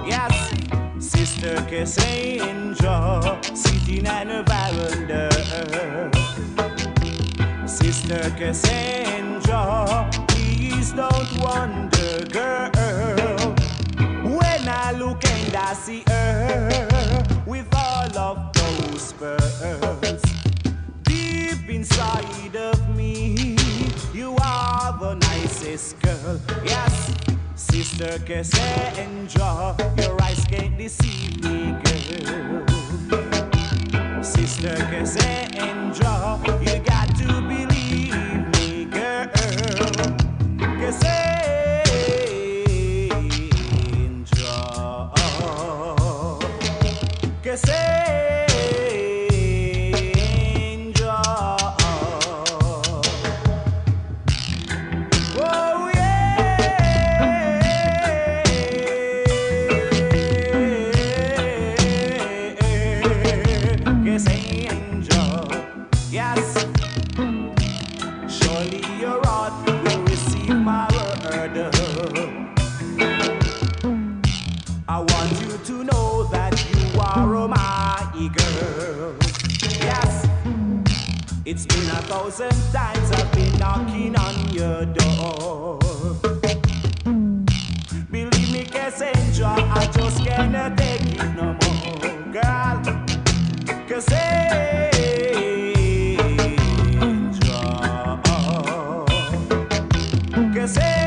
Yes, Sister Cassandra, sitting on a veranda. Sister Cassandra, please don't wonder, girl, when I look and I see her with all of those pearls deep inside of me. You are the nicest girl. Yes, Sister Cassandra, your eyes can't deceive me, girl. Sister Cassandra, you got to believe me, girl. Cassandra, Cassandra. It's been 1,000 times I've been knocking on your door. Believe me, Cassandra, I just cannot take it no more, girl. Cassandra, Cassandra.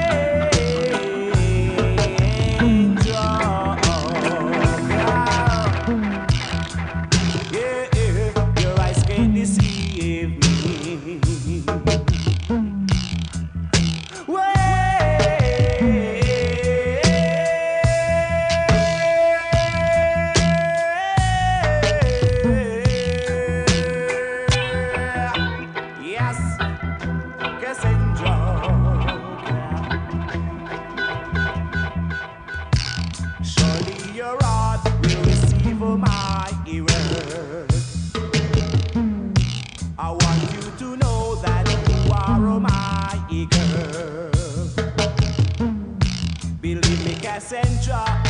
Cassandra,